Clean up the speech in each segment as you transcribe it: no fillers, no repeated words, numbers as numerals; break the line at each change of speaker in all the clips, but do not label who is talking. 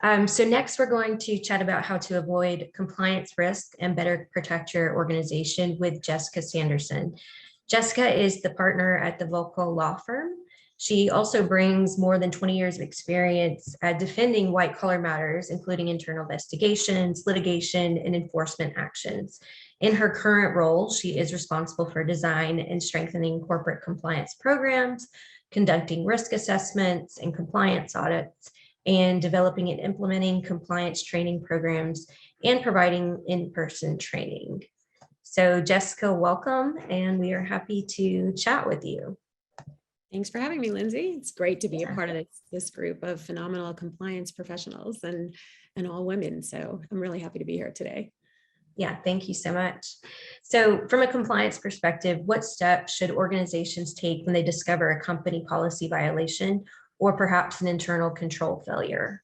So next, we're going to chat about how to avoid compliance risk and better protect your organization with Jessica Sanderson. Jessica is the partner at the Volkov Law Firm. She also brings more than 20 years of experience defending white-collar matters, including internal investigations, litigation, and enforcement actions. In her current role, she is responsible for design and strengthening corporate compliance programs, conducting risk assessments and compliance audits, and developing and implementing compliance training programs and providing in-person training. So Jessica, welcome, and we are happy to chat with you.
Thanks for having me, Lindsay. It's great to be a part of this group of phenomenal compliance professionals and all women. So I'm really happy to be here today.
Yeah, thank you so much. So from a compliance perspective, what steps should organizations take when they discover a company policy violation or perhaps an internal control failure?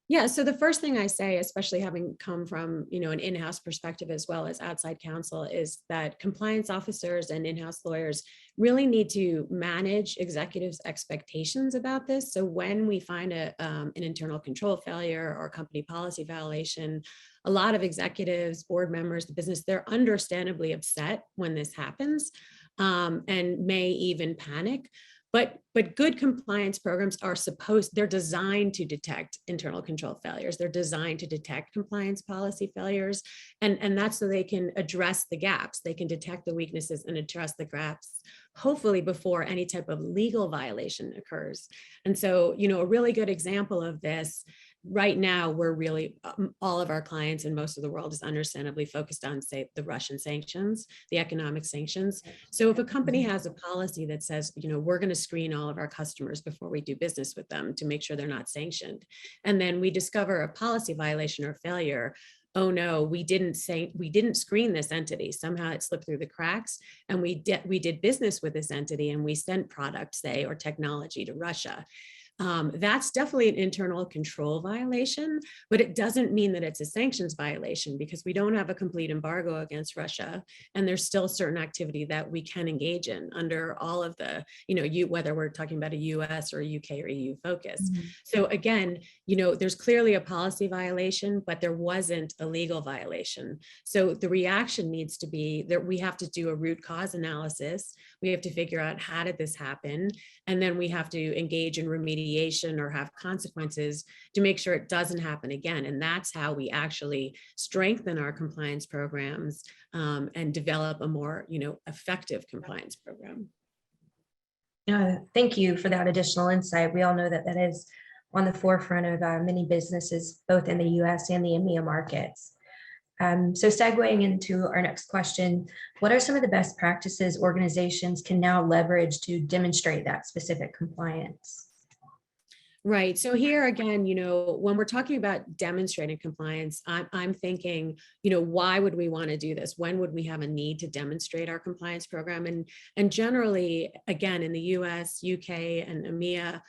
Yeah, so the first thing I say, especially having come from, an in-house perspective as well as outside counsel, is that compliance officers and in-house lawyers really need to manage executives' expectations about this. So when we find an internal control failure or company policy violation, a lot of executives, board members, the business, they're understandably upset when this happens and may even panic. But good compliance programs they're designed to detect internal control failures. They're designed to detect compliance policy failures. And that's so they can address the gaps. They can detect the weaknesses and address the gaps, hopefully before any type of legal violation occurs. And so, a really good example of this right now, we're really, all of our clients and most of the world is understandably focused on, say, the Russian sanctions, the economic sanctions. So if a company has a policy that says, we're going to screen all of our customers before we do business with them to make sure they're not sanctioned, and then we discover a policy violation or failure, oh no, we didn't screen this entity. Somehow it slipped through the cracks, and we did business with this entity, and we sent products, say, or technology to Russia. That's definitely an internal control violation, but it doesn't mean that it's a sanctions violation, because we don't have a complete embargo against Russia, and there's still certain activity that we can engage in under all of the, whether we're talking about a US or a UK or EU focus. Mm-hmm. So again, there's clearly a policy violation, but there wasn't a legal violation. So the reaction needs to be that we have to do a root cause analysis. We have to figure out, how did this happen? And then we have to engage in remediation or have consequences to make sure it doesn't happen again. And that's how we actually strengthen our compliance programs and develop a more, effective compliance program.
Thank you for that additional insight. We all know that is on the forefront of many businesses, both in the US and the EMEA markets. So segueing into our next question, what are some of the best practices organizations can now leverage to demonstrate that specific compliance?
Right. So here again, when we're talking about demonstrating compliance, I'm thinking, why would we want to do this? When would we have a need to demonstrate our compliance program? And generally, again, in the US, UK, and EMEA,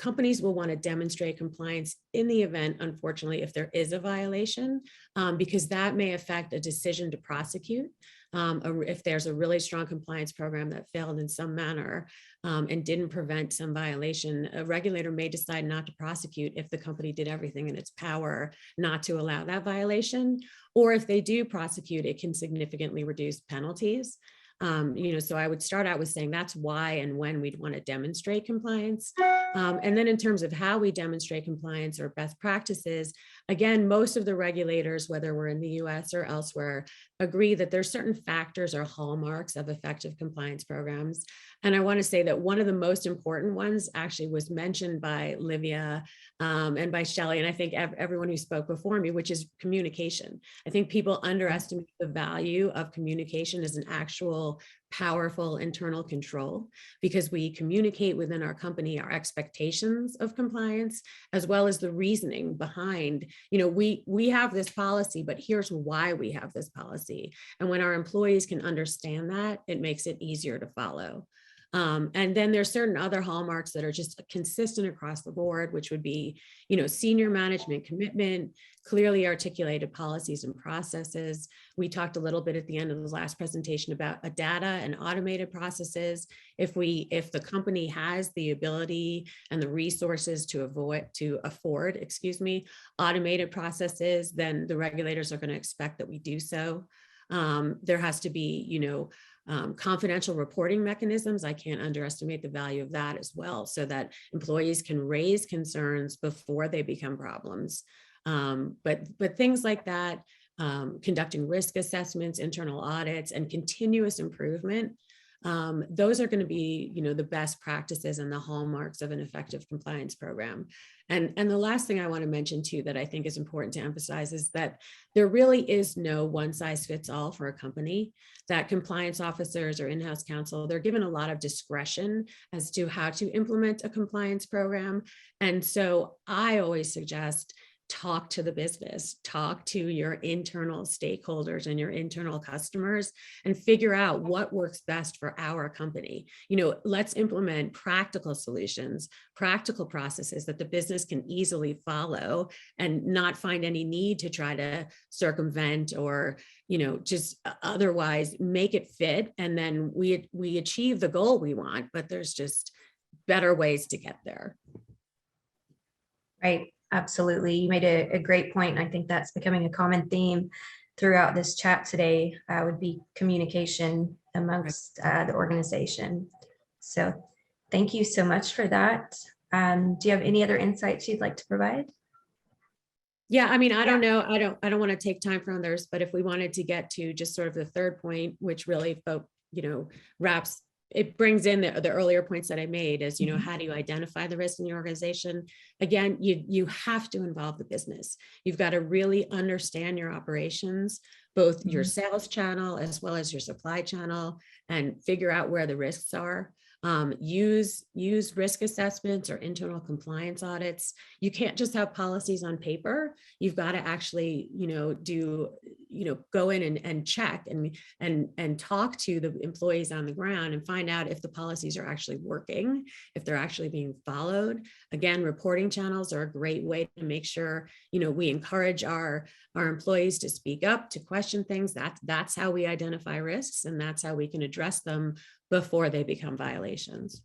companies will want to demonstrate compliance in the event, unfortunately, if there is a violation, because that may affect a decision to prosecute. If there's a really strong compliance program that failed in some manner and didn't prevent some violation, a regulator may decide not to prosecute if the company did everything in its power not to allow that violation. Or if they do prosecute, it can significantly reduce penalties. So I would start out with saying that's why and when we'd want to demonstrate compliance. And then in terms of how we demonstrate compliance or best practices, again, most of the regulators, whether we're in the US or elsewhere, agree that there's certain factors or hallmarks of effective compliance programs. And I want to say that one of the most important ones actually was mentioned by Livia and by Shelley, and I think everyone who spoke before me, which is communication. I think people underestimate the value of communication as an actual powerful internal control, because we communicate within our company our expectations of compliance, as well as the reasoning behind, we have this policy, but here's why we have this policy. And when our employees can understand that, it makes it easier to follow. And then there's certain other hallmarks that are just consistent across the board, which would be, senior management commitment, clearly articulated policies and processes. We talked a little bit at the end of the last presentation about a data and automated processes. If the company has the ability and the resources to afford, automated processes, then the regulators are going to expect that we do so. There has to be, confidential reporting mechanisms. I can't underestimate the value of that as well, so that employees can raise concerns before they become problems. But things like that, conducting risk assessments, internal audits, and continuous improvement, those are going to be, the best practices and the hallmarks of an effective compliance program. And the last thing I want to mention too, that I think is important to emphasize, is that there really is no one size fits all for a company. That compliance officers or in-house counsel, they're given a lot of discretion as to how to implement a compliance program. And so I always suggest, talk to the business, talk to your internal stakeholders and your internal customers, and figure out what works best for our company. Let's implement practical solutions, practical processes that the business can easily follow, and not find any need to try to circumvent or, just otherwise make it fit. And then we achieve the goal we want, but there's just better ways to get there.
Right. Absolutely. You made a great point. I think that's becoming a common theme throughout this chat today, would be communication amongst the organization. So thank you so much for that. Do you have any other insights you'd like to provide?
Yeah, I mean, I don't know. I don't want to take time from others, but if we wanted to get to just sort of the third point, which really, it brings in the earlier points that I made, is, how do you identify the risk in your organization? Again, you have to involve the business. You've got to really understand your operations, both your sales channel as well as your supply channel, and figure out where the risks are. Use risk assessments or internal compliance audits. You can't just have policies on paper. You've got to actually, go in and check and talk to the employees on the ground and find out if the policies are actually working, if they're actually being followed. Again, reporting channels are a great way to make sure, we encourage our employees to speak up, to question things. That's how we identify risks, and that's how we can address them before they become violations.